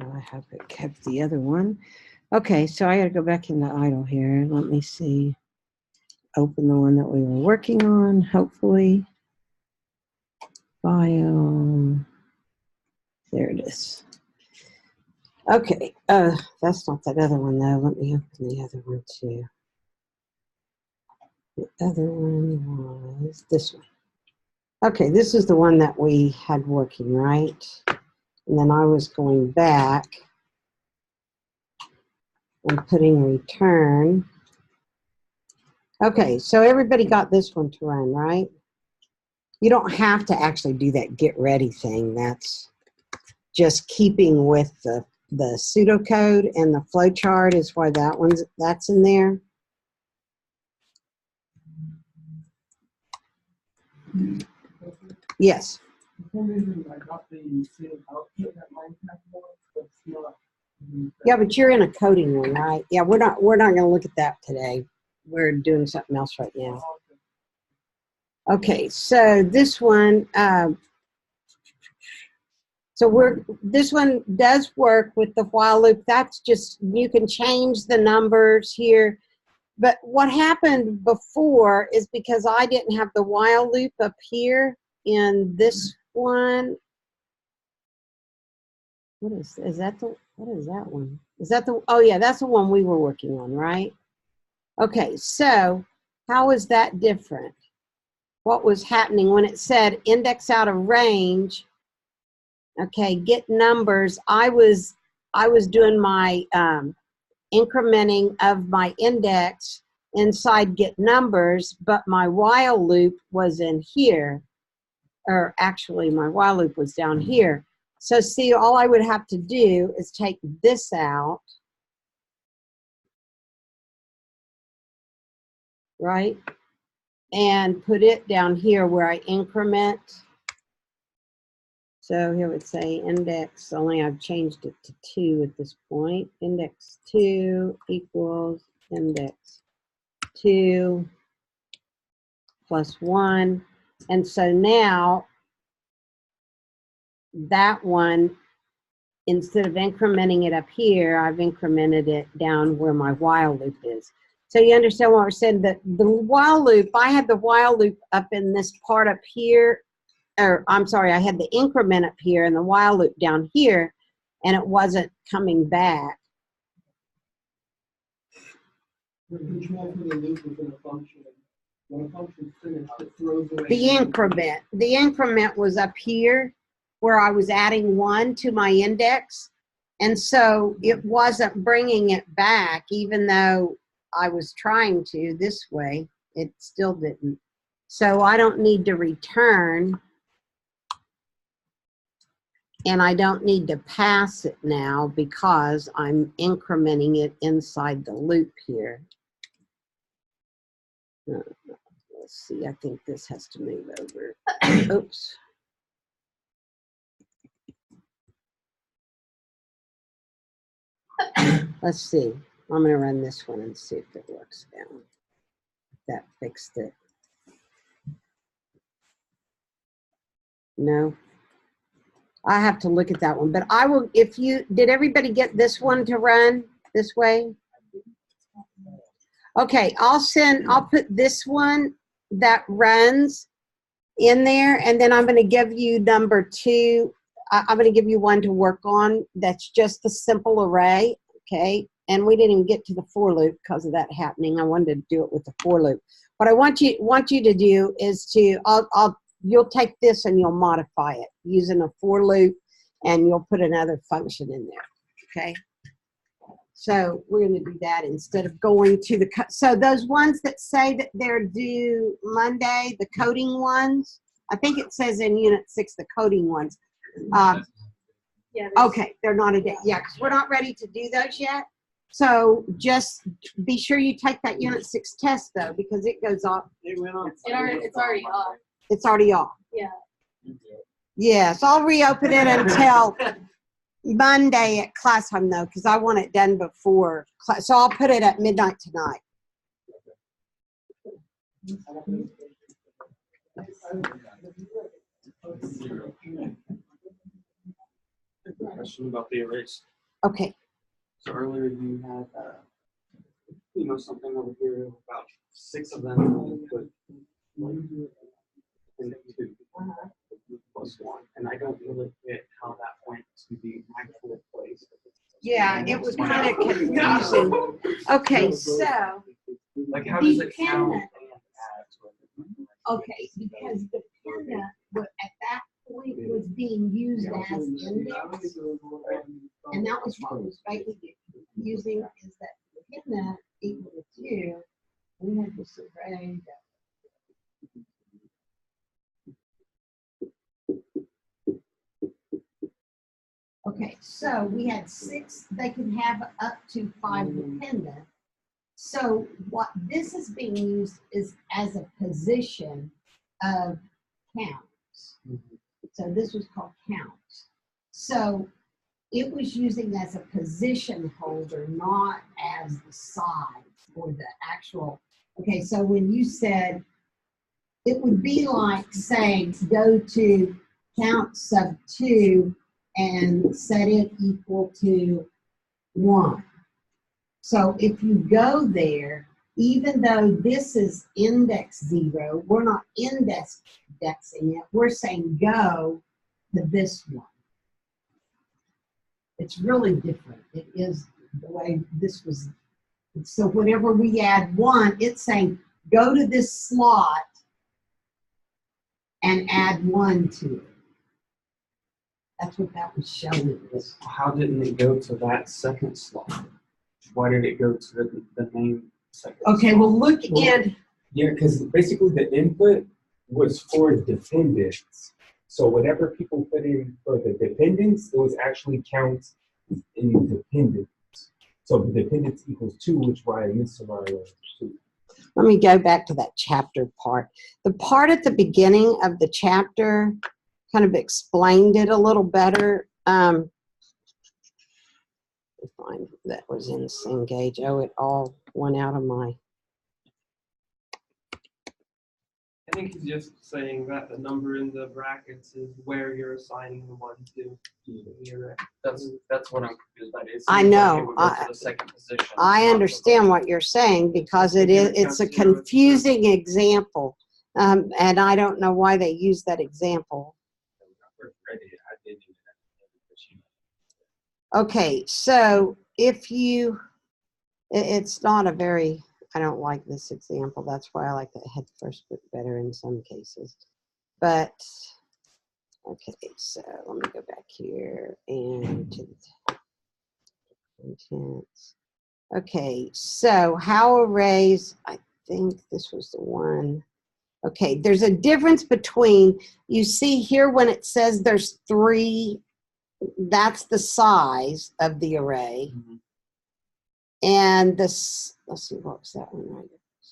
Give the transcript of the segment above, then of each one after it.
I hope it kept the other one. Okay, so I got to go back into idle here. Let me see. Open the one that we were working on, hopefully. File. There it is. Okay, that's not that other one though. Let me open the other one too. The other one was this one. Okay, this is the one that we had working, right? And then I was going back and putting return. Okay, so everybody got this one to run, right? You don't have to actually do that get ready thing. That's just keeping with the pseudocode, and the flowchart is why that's in there. Yes. Yeah, but you're in a coding one, right? Yeah, we're not going to look at that today. We're doing something else right now. Okay, so this one, this one does work with the while loop. That's just, you can change the numbers here. But what happened before is because I didn't have the while loop up here in this one. What is that one? Is that the, oh yeah, that's the one we were working on, right? Okay, so how is that different? What was happening when it said index out of range? Okay, get numbers. I was doing my incrementing of my index inside get numbers, but my while loop was in here, or actually my while loop was down here. So see, all I would have to do is take this out, right? And put it down here where I increment. So here it would say index, only I've changed it to 2 at this point. Index 2 equals index 2 plus 1. And so now that one, instead of incrementing it up here, I've incremented it down where my while loop is. So you understand what we're saying? That the while loop, I had the while loop up in this part up here, or I'm sorry, I had the increment up here and the while loop down here, and it wasn't coming back. The increment was up here where I was adding 1 to my index, and so it wasn't bringing it back, even though I was trying to this way. It still didn't. So I don't need to return, and I don't need to pass it now because I'm incrementing it inside the loop here. Let's see, I think this has to move over. Oops. Let's see. I'm going to run this one and see if it works now. That fixed it. No. I have to look at that one. But I will, if you, did everybody get this one to run this way? Okay, I'll put this one that runs in there, and then I'm going to give you number 2. I'm going to give you one to work on that's just the simple array, okay? And we didn't even get to the for loop because of that happening. I wanted to do it with the for loop. What I want you to do is to, you'll take this and you'll modify it using a for loop, and you'll put another function in there, okay? So we're going to do that instead of going to the, so those ones that say that they're due Monday, the coding ones, I think it says in Unit 6, the coding ones. Yeah. Okay, they're not a day. Yeah, because we're not ready to do those yet. So just be sure you take that Unit 6 test, though, because it goes off. It's already off. It's already off. Yeah. Yes, I'll reopen it until Monday at class time, though, because I want it done before class. So I'll put it at midnight tonight. Question about the erase. Okay, So earlier you had, something over here about 6 of them, and put like, in 2 plus 1, and I don't really get how that went to the actual place. yeah, it was kind of confusing. Okay, so Like, how does it count dependent. and add to it? Okay, because dependent at that point was being used as index, and that was what was basically using is that dependent equal to 2. We had this array that. Okay, so we had 6, they could have up to 5 dependent. So what this is being used is as a position of counts. So this was called counts. So it was using as a position holder, not as the size or the actual. Okay, so when you said, it would be like saying, go to count sub 2 and set it equal to 1. So if you go there, even though this is index 0, we're not indexing it. We're saying go to this one. It's really different. It is the way this was. So whenever we add 1, it's saying go to this slot and add 1 to it. That's what that was showing us. How didn't it go to that second slot? Why did it go to the main second Okay, slot? well look in. Yeah, because basically the input was for dependents. So whatever people put in for the dependents, it was actually counts in dependents. So the dependents equals 2, which why in this scenario is 2. Let me go back to that chapter part. The part at the beginning of the chapter kind of explained it a little better. Find that was in Cengage. Oh, it all went out of my. I think he's just saying that the number in the brackets is where you're assigning the one to. That's what I'm confused by. It seems I like know. it would go to the second position. I understand what you're saying because it's a confusing example, and I don't know why they use that example. Okay, so if you, it's not a very, I don't like this example. That's why I like the head first book better in some cases. But, okay, so let me go back here and to the contents. Okay, so how arrays, I think this was the one. Okay, there's a difference between, you see here when it says there's 3, that's the size of the array. Mhm. And this, let's see, what was that one right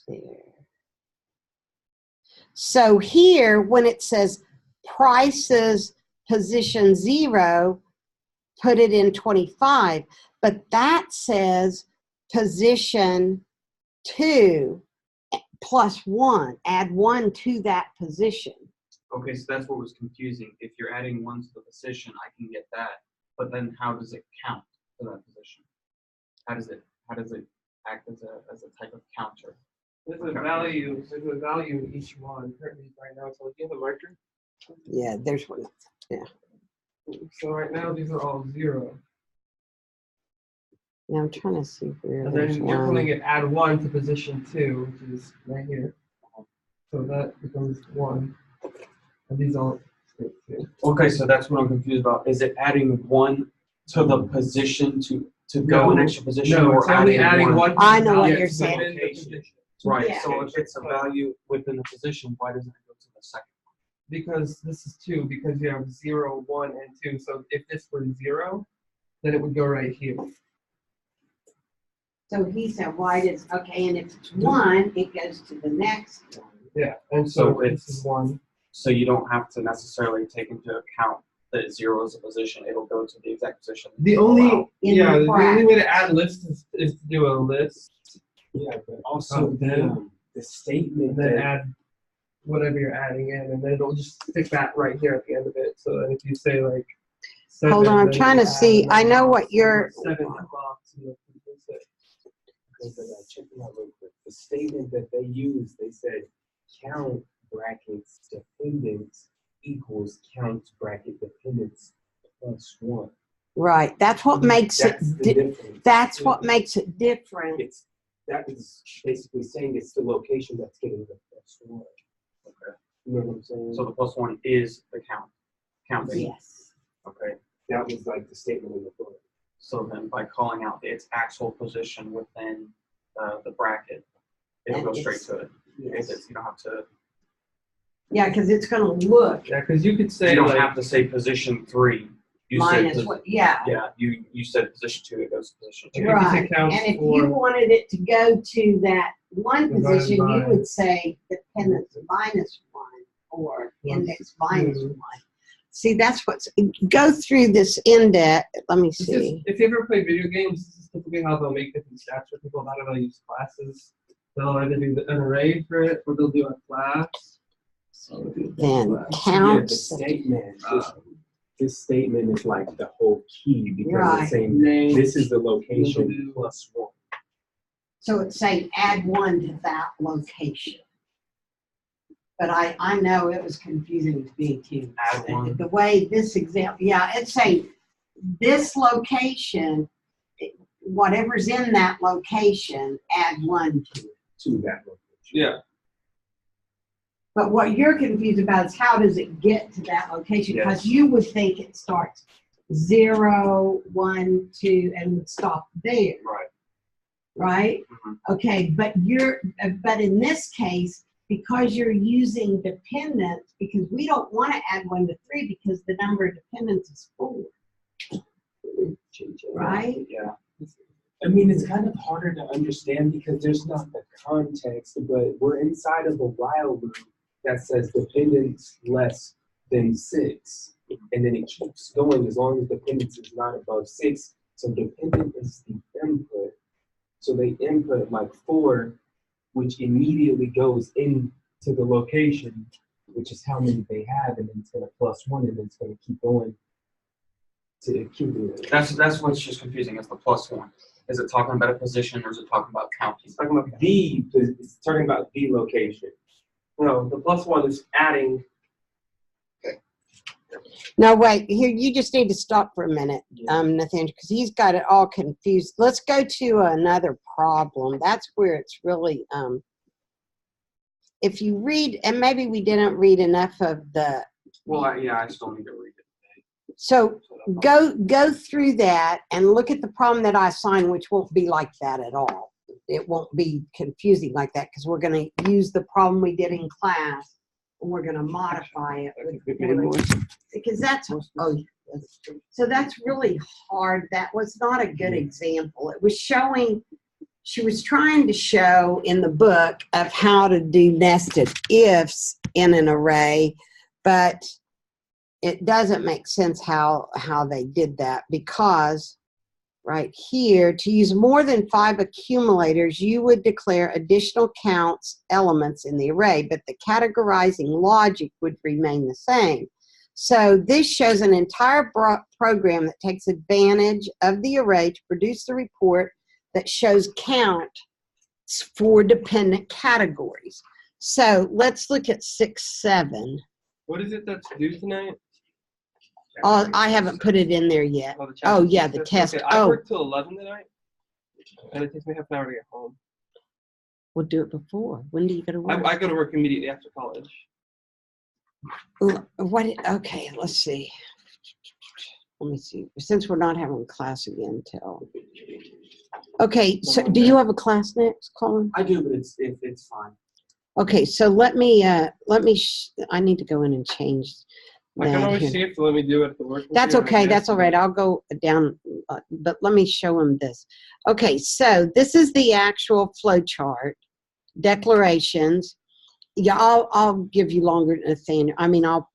there? So here, when it says prices position 0, put it in 25, but that says position 2 plus 1, add 1 to that position. Okay, so that's what was confusing. If you're adding 1 to the position, I can get that. But then how does it count to that position? How does it act as a type of counter? There's a value in each one currently right now. So do you have a marker? Yeah, there's one. Yeah. So right now these are all 0. Yeah, I'm trying to see where And there's then you're one. pulling it add 1 to position 2, which is right here. So that becomes 1. And these all stay 2. Okay, so that's what I'm confused about. Is it adding 1 to the position to go No, an extra position, No, or it's only adding 1. I know what yeah, you're to saying. within the position. Right. Yeah. So if it's a value within the position, why doesn't it go to the second? Because this is 2, because you have 0, 1, and 2. So if this were 0, then it would go right here. So he said, why does, okay, and if it's 1, it goes to the next one. Yeah, and So so this it's- is 1. So you don't have to necessarily take into account that 0 is a position. It'll go to the exact position. The only In yeah, the the only bracket. way to add lists is to do a list Yeah, but also then the statement and then that add whatever you're adding in, and then it'll just stick that right here at the end of it. So that if you say like Hold on, I'm trying to see. I know what you're. 7 box in the position. Okay, but check it out real quick. The statement that they used, they said count brackets dependents equals count bracket dependents plus 1. Right, that's what makes That's it, the difference. that's what makes it different. That is basically saying it's the location that's getting the plus 1. Okay. You know what I'm saying? So the plus one is the counting. Yes. Okay. that was like the statement in the book. So then by calling out its actual position within the bracket, it'll go straight to it. Yes. You don't have to. Yeah, because it's gonna look Yeah, because you could say You don't like, have to say position 3. You minus said what, yeah. yeah. You said position 2. It goes to position 2. Right. Right, counts and if for- you wanted it to go to that one Divided position, you by- would say dependence minus 1 or index minus 1. See, that's what's, go through this index, let me this is, see. if you ever play video games, this is typically how they'll make different stats for people that don't use classes. They'll either do an array for it or they'll do a class. So they'll do a Then class. Yeah, the counts, statement. This statement is like the whole key because Right. it's saying Name. this is the location Mhm. plus 1. so it's saying add 1 to that location. But I know it was confusing to me too. Add 1. The way this example, yeah, it's saying this location, whatever's in that location, add 1 to it. To that location. Yeah. But what you're confused about is how does it get to that location? Because Yes. you would think it starts 0, 1, 2, and would stop there, Right. right? Mhm. Okay, but in this case, because you're using dependents, because we don't want to add 1 to 3 because the number of dependents is 4, right? Yeah. I mean, it's kind of harder to understand because there's not the context, but we're inside of a while loop that says dependence less than 6. And then it keeps going as long as dependence is not above 6. So dependent is the input. So they input like 4, which immediately goes into the location, which is how many they have, and then it's going to plus 1, and then it's going to keep going to accumulate. That's what's just confusing. It's the plus 1. Is it talking about a position or is it talking about counting? It's talking about it's talking about the location. No, the plus 1 is adding. No, wait, here, you just need to stop for a minute, Nathaniel, because he's got it all confused. Let's go to another problem. That's where it's really, if you read, and maybe we didn't read enough of the, Well, I still need to read it. so So go through that and look at the problem that I assigned, which won't be like that at all. It won't be confusing like that because we're going to use the problem we did in class and we're going to modify it because that's, so that's really hard. That was not a good example. It was showing, she was trying to show in the book of how to do nested ifs in an array, but it doesn't make sense how they did that because right here, to use more than 5 accumulators, you would declare additional counts elements in the array, but the categorizing logic would remain the same. So this shows an entire program that takes advantage of the array to produce the report that shows count for dependent categories. So let's look at 6-7. What is it that's due tonight? I haven't put it in there yet. Oh, the Oh, yeah, the test. Okay, I Oh. work till 11 tonight, and it takes me half an hour to get home. We'll do it before. When do you go to work? I go to work immediately after college. What? Okay, let's see. Let me see. Since we're not having class again till. Okay, so do you have a class next, Colin? I do, but it's fine. Okay, so let me. I need to go in and change I can that always here. see if they let me do it at the work. That's computer, I okay. can That's ask all them. right. I'll go down, but let me show them this. Okay, so this is the actual flow chart. Declarations. Yeah, I'll give you longer, Nathaniel. I mean, I'll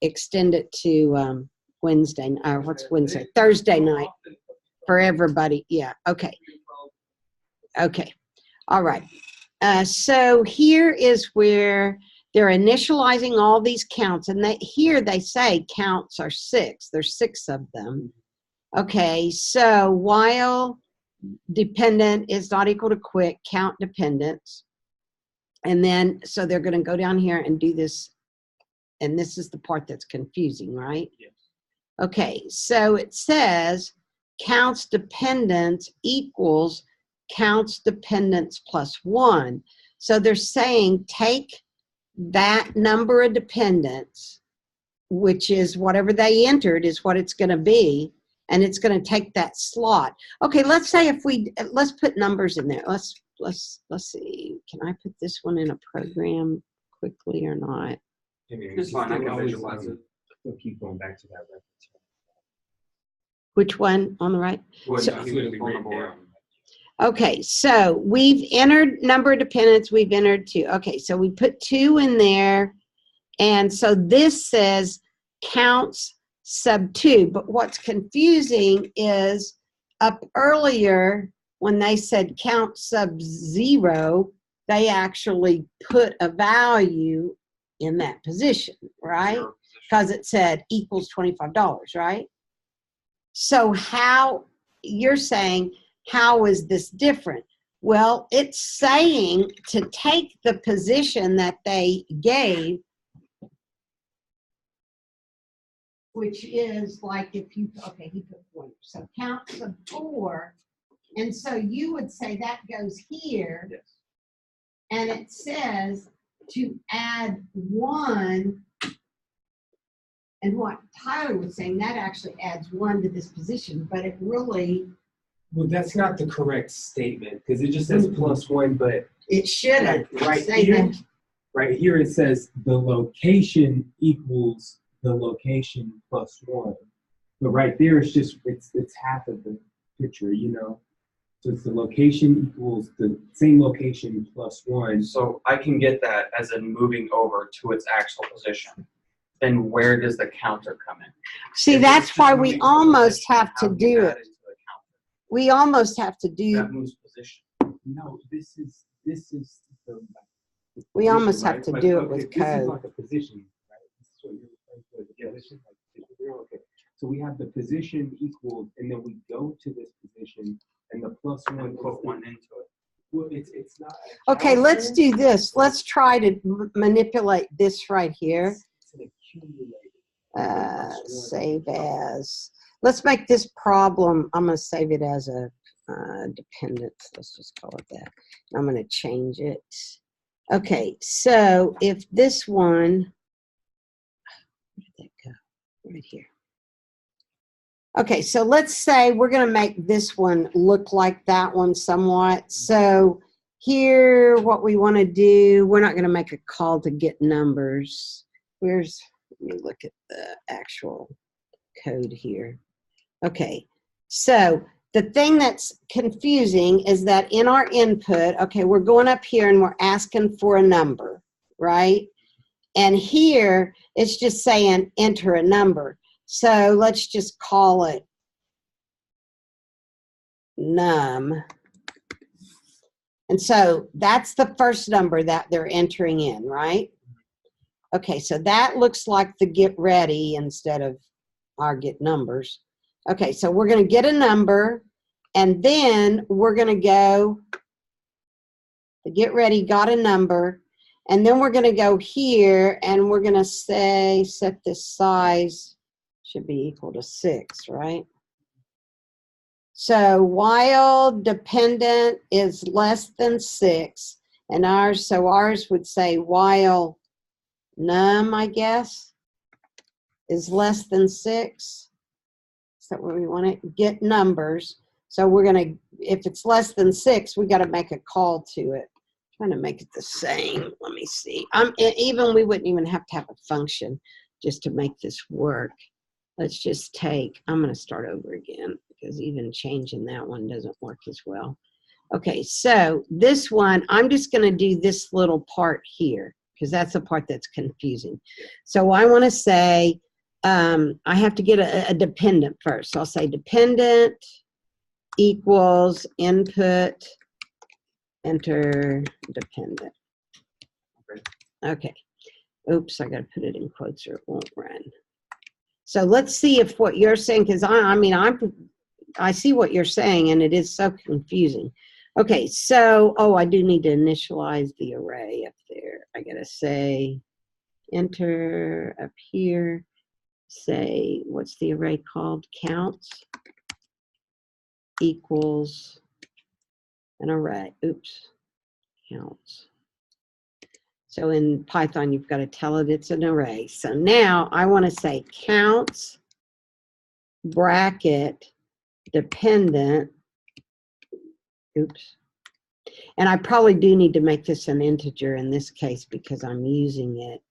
extend it to Wednesday. What's Wednesday? Thursday night for everybody. Yeah. Okay. Okay. All right. So here is where they're initializing all these counts, and here they say counts are 6. There's 6 of them. Okay, so while dependent is not equal to quick, count dependence. And then, so they're going to go down here and do this, and this is the part that's confusing, right? Yes. Okay, so it says counts dependence equals counts dependence plus 1. So they're saying take that number of dependents, which is whatever they entered is what it's going to be, and it's going to take that slot. Okay, let's say if let's put numbers in there. Let's see. Can I put this one in a program quickly or not? It's fine, I can visualize it. We'll keep going back to that reference. Which one on the right? Well, So- yeah, It's he gonna was be on the written board. down. Okay, so we've entered number of dependents, we've entered 2. Okay, so we put 2 in there, and so this says counts sub 2, but what's confusing is up earlier when they said count sub 0, they actually put a value in that position, right? Zero position. Because it said equals $25, right? So how, you're saying, how is this different? Well, it's saying to take the position that they gave, which is like if you, okay, he put 4, so count sub 4, and so you would say that goes here, Yes. and it says to add 1, and what Tyler was saying, that actually adds 1 to this position, but it really, Well, that's not the correct statement, because it just says plus 1, but it shouldn't right say here, that. right here it says the location equals the location plus 1. But right there, it's half of the picture, you know? So it's the location equals the same location plus 1. So I can get that as in moving over to its actual position. Then where does the counter come in? See, If that's it's just why moving we to a almost position, have how to do you do add it. to the counter? We almost have to do, That moves position. No, this is the We position, almost have right? to Like, do it okay, with This is code. like a position, right? This is what you're referring to as a position. Okay. So we have the position equals, and then we go to this position, and the plus 1 And put 1 into it. Well, it's not. a okay, let's counter, do this. Let's try to manipulate this right here. It's an accumulator. Save as. Let's make this problem, I'm going to save it as a dependence. Let's just call it that. I'm going to change it. Okay, so if this one, where did that go? Right here. Okay, so let's say we're going to make this one look like that one somewhat. So here, what we want to do, we're not going to make a call to get numbers. Let me look at the actual code here. Okay, so the thing that's confusing is that in our input, okay, we're going up here and we're asking for a number, right? And here, it's just saying enter a number. So let's just call it num. And so that's the first number that they're entering in, right? Okay, so that looks like the get ready instead of our get numbers. Okay, so we're going to get a number, and then we're going to go, the get ready got a number, and then we're going to go here, and we're going to say, set this size, should be equal to 6, right? So while dependent is less than 6, and ours would say while num, I guess, is less than 6. Is that what we want to get numbers? So we're going to, if it's less than 6, we got to make a call to it. I'm trying to make it the same. Let me see. Even we wouldn't even have to have a function just to make this work. Let's just take, I'm going to start over again because even changing that one doesn't work as well. Okay, so this one, I'm just going to do this little part here because that's the part that's confusing. So I want to say, I have to get a dependent first. So I'll say dependent equals input, enter dependent. Okay. Oops, I got to put it in quotes or it won't run. So let's see if what you're saying, because I see what you're saying, and it is so confusing. Okay, so, oh, I do need to initialize the array up there. I got to say, enter up here, say, what's the array called? Counts equals an array. Oops, counts. So in Python, you've got to tell it it's an array. So now I want to say counts bracket dependent. Oops. And I probably do need to make this an integer in this case because I'm using it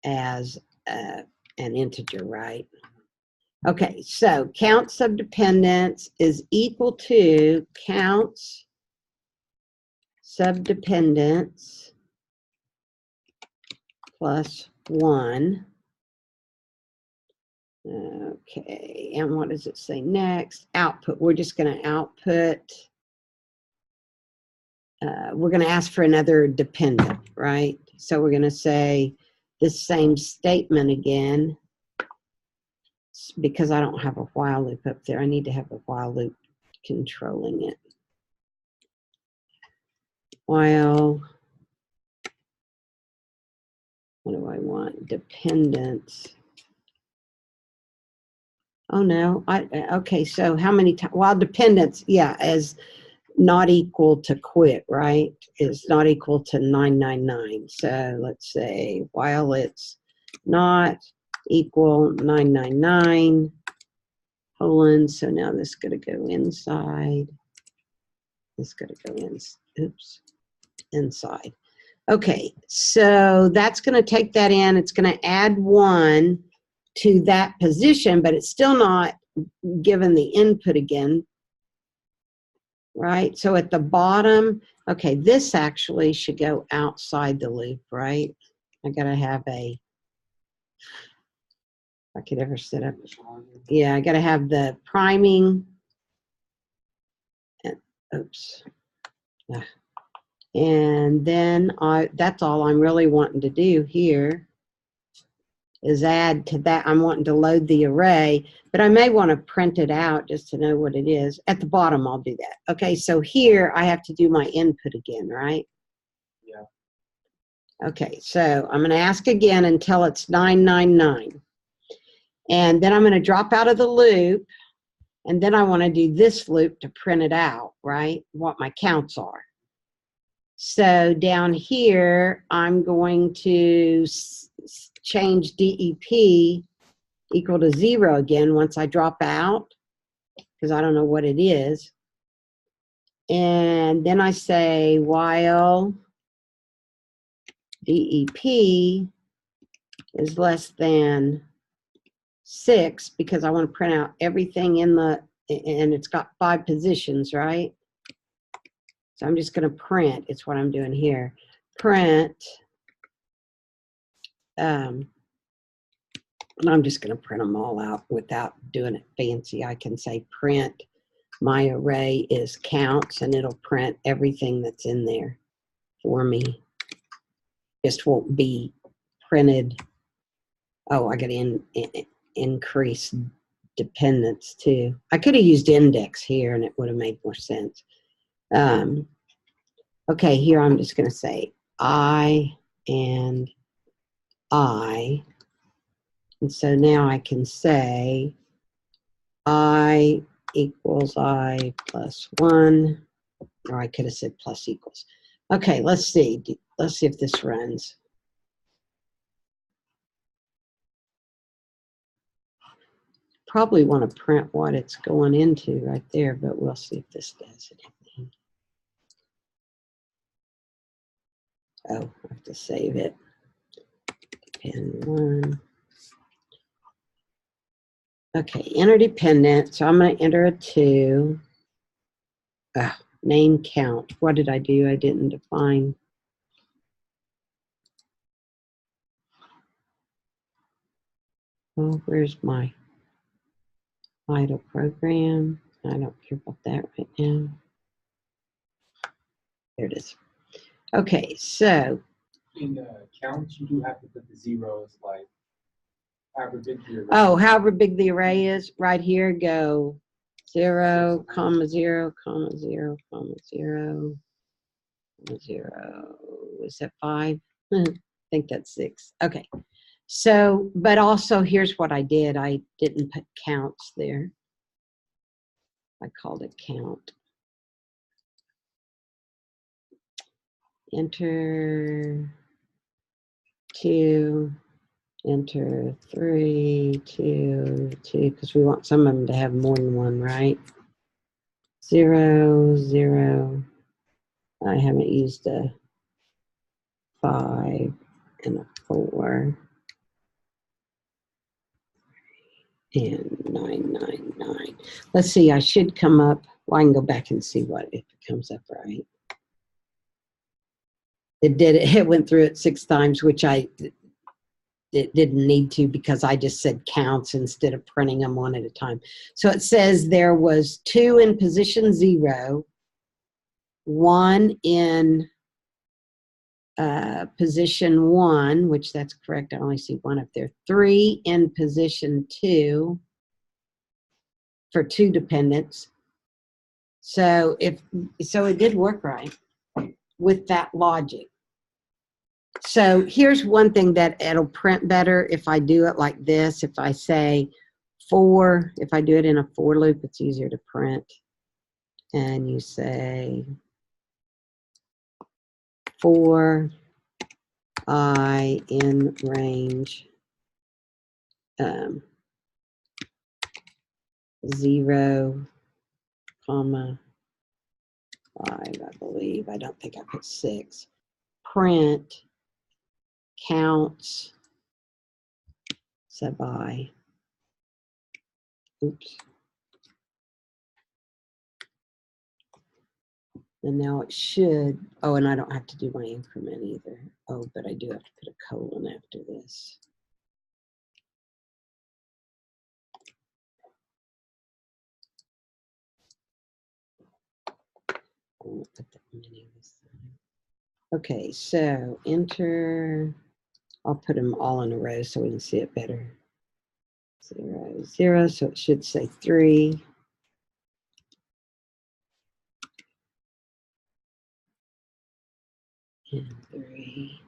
as an integer, right? Okay, so counts of dependents is equal to counts subdependents plus 1. Okay, and what does it say next? Output. We're just going to output. We're going to ask for another dependent, right? So we're going to say this same statement again because I don't have a while loop up there. I need to have a while loop controlling it. While, what do I want? Dependents. Oh no, okay, so how many times, while dependents, yeah, as not equal to quit, right, is not equal to 999. So let's say while it's not equal 999, colon, so now this is gonna go inside, this is gonna go in, oops, inside. Okay, so that's gonna take that in, it's gonna add 1 to that position, but it's still not given the input again, right? So at the bottom, okay, this actually should go outside the loop, right? I gotta have a, if I could ever set up, yeah, I gotta have the priming, and, oops. And then that's all I'm really wanting to do here is add to that. I'm wanting to load the array, but I may want to print it out just to know what it is. At the bottom, I'll do that. Okay, so here I have to do my input again, right? Yeah. Okay, so I'm going to ask again until it's 999. And then I'm going to drop out of the loop, and then I want to do this loop to print it out, right? What my counts are. So down here, I'm going to change DEP equal to 0 again once I drop out, because I don't know what it is. And then I say while DEP is less than 6, because I want to print out everything in the, and it's got 5 positions, right? So I'm just going to print, it's what I'm doing here. Print, and I'm just going to print them all out without doing it fancy. I can say print, my array is counts, and it'll print everything that's in there for me. Just won't be printed. Oh, I got to increase dependence too. I could have used index here and it would have made more sense. Okay, here I'm just going to say I and I. And so now I can say I equals I plus 1, or I could have said plus equals. Okay, let's see. Let's see if this runs. Probably want to print what it's going into right there, but we'll see if this does anything. Oh, I have to save it. Depend 1. Okay, enter dependent. So I'm going to enter a 2. Name count. What did I do? I didn't define. Oh, where's my idle program? I don't care about that right now. There it is. Okay, so in counts, you do have to put the zeros like however big your. Oh, however big the array is, right here, go 0, comma 0, comma 0, comma 0, comma 0. Is that 5? I think that's 6. Okay. So, but also here's what I did. I didn't put counts there. I called it count. Enter 2, enter 3, 2, 2, because we want some of them to have more than one, right? 0, 0. I haven't used a 5 and a 4. And 999. Let's see, I should come up. Well, I can go back and see what if it comes up right. It did. It went through it 6 times, which it didn't need to because I just said counts instead of printing them one at a time. So it says there was 2 in position 0, 1 in position 1, which that's correct. I only see 1 up there. 3 in position 2 for 2 dependents. So it did work right with that logic. So here's one thing that it'll print better if I do it like this. If I say 4, if I do it in a for loop, it's easier to print. And you say 4 I in range 0, comma 5, I believe. I don't think I put 6. Print counts sub I. Oops. And now it should, oh, and I don't have to do my increment either. Oh, but I do have to put a colon after this. I won't put that many this time. Okay, so enter, I'll put them all in a row so we can see it better. 0, 0, so it should say 3. And 3.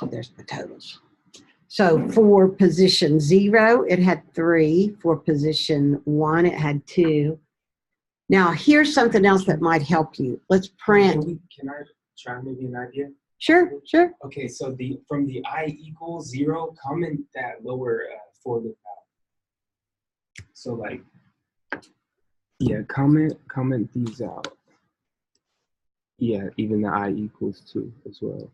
Oh, there's my totals. So for position 0, it had 3. For position 1, it had 2. Now, here's something else that might help you. Let's print. Can I try maybe an idea? Sure, sure. Okay, so from the I equals 0, comment that lower for loop out. So like, yeah, comment these out. Yeah, even the I equals 2 as well.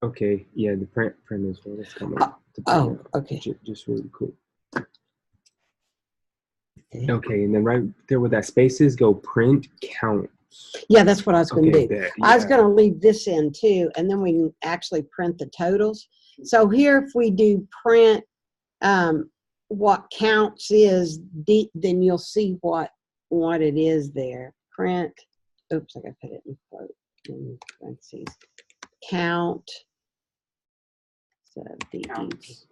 Okay, yeah, the print as well. Let's come up. Oh, okay. Just really quick. Okay, and then right there where that space is, go print counts. Yeah, that's what I was going to do. There, I was going to leave this in too, and then we can actually print the totals. So here, if we do print what counts is, then you'll see what it is there. Print, oops, I got to put it in quote, in parentheses. Count. So Counts.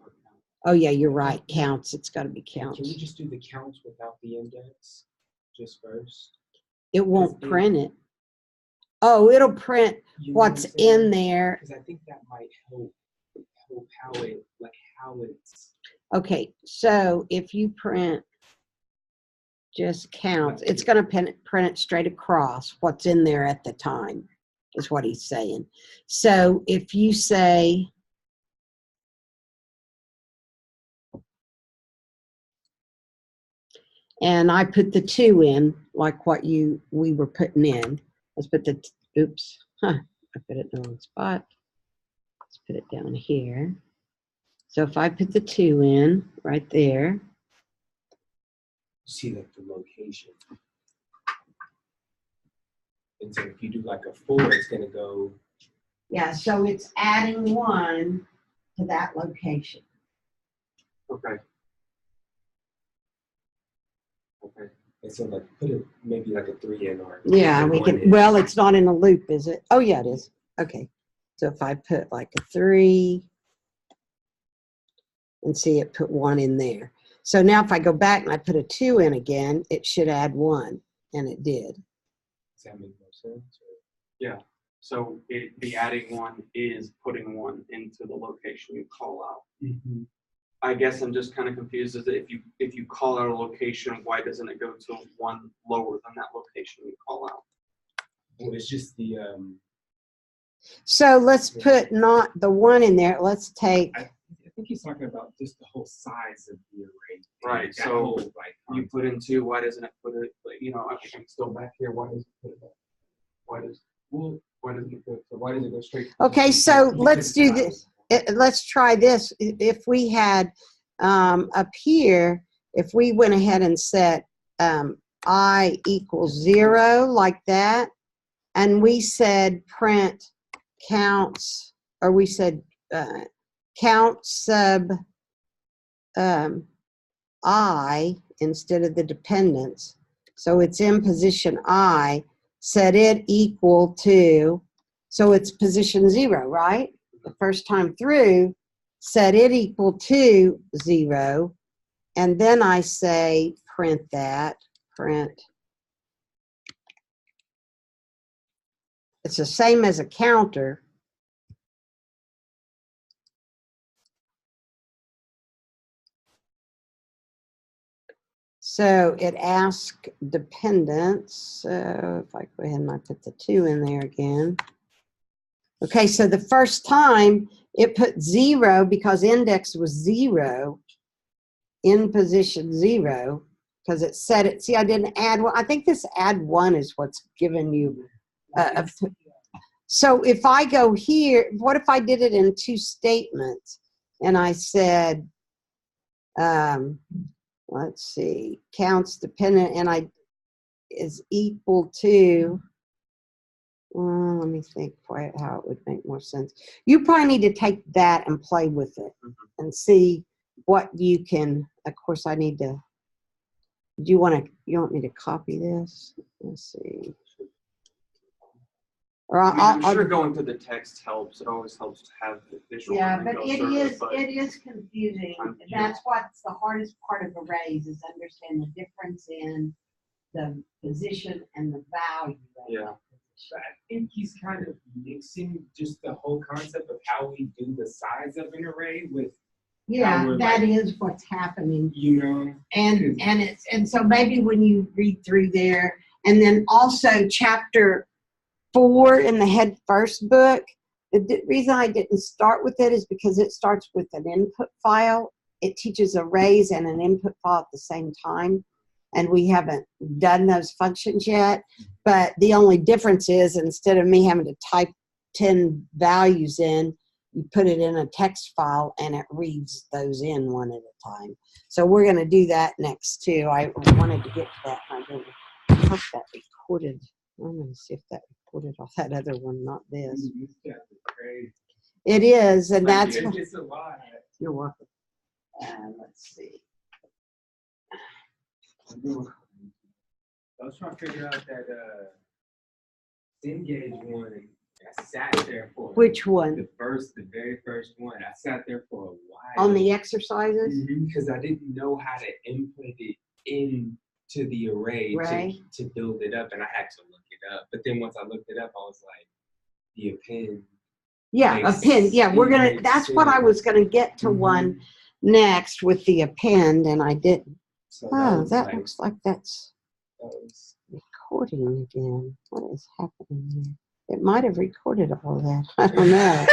Oh yeah, you're right. Counts. It's got to be counts. Can we just do the counts without the index just first? It won't print it. Oh, it'll print what's in there. Because I think that might help how it's. Okay, so if you print just counts, it's going to print it straight across what's in there at the time, is what he's saying. So if you say, and I put the 2 in, like what we were putting in. Let's put the, oops, I put it in the wrong spot. Let's put it down here. So if I put the 2 in right there. See like the location. And so if you do like a 4, it's going to go. Yeah, so it's adding 1 to that location. Okay. Okay. And so like put it maybe like a 3 in or Yeah, put we 1 can, in. well, it's not in a loop, is it? Oh, yeah, it is. Okay. So if I put like a 3 and see it put 1 in there. So now if I go back and I put a 2 in again, it should add 1, and it did. Does that make more sense? Or? So the adding one is putting one into the location you call out. Mm-hmm. I guess I'm just kind of confused as if you call out a location, why doesn't it go to one lower than that location you call out? Well, it's just the So let's put not the 1 in there. Let's take, I think he's talking about just the whole size of the array. Right, That so whole, like, You put in 2, why doesn't it put it, like, I think I'm still back here, why does it put it back? Why doesn't it go straight? to okay, position so two? let's do this. Let's try this. If we had up here, if we went ahead and set I equals 0 like that, and we said print counts, or we said count sub I instead of the dependence. So it's in position I, set it equal to, so it's position 0, right? The first time through, set it equal to 0, and then I say print that, print. It's the same as a counter. So it asks dependence. So if I go ahead and I put the 2 in there again. Okay, so the first time it put 0 because index was 0 in position 0 because it set it. See, I didn't add one. I think this add 1 is what's given you. So if I go here, what if I did it in 2 statements and I said, let's see, counts dependent, and I is equal to, let me think how it would make more sense. You probably need to take that and play with it and see what you can, of course I need to, you want me to copy this? Let's see. Or I'm sure going through the text helps. It always helps to have the visual. Yeah, when but they go it through is, but it is confusing. That's what's the hardest part of arrays is understand the difference in the position and the value. Yeah. But I think he's kind of mixing just the whole concept of how we do the size of an array with, Yeah, we're that like- is what's happening. And so maybe when you read through there, and then also chapter 4 in the Head First book, the reason I didn't start with it is because it starts with an input file. It teaches arrays and an input file at the same time, and we haven't done those functions yet. But the only difference is instead of me having to type 10 values in, you put it in a text file and it reads those in one at a time. So we're going to do that next too. I wanted to get to that. I didn't. I hope that recorded. I'm going to see if that recorded off that other one, not this. It is, and Thank that's you. It's a lot. you're welcome. Let's see. I was trying to figure out that Cengage one. I sat there for Which one? the very first one. I sat there for a while On the exercises? because I didn't know how to input it into the array Right. to build it up, and I had to look it up. But then once I looked it up, I was like, the append. Yeah, a Makes- pin. Yeah, we're gonna. makes That's what I was gonna get to one next with the append, and I didn't. So Oh, was that like- looks like that's that was- recording again. What is happening here? It might have recorded all that. I don't know.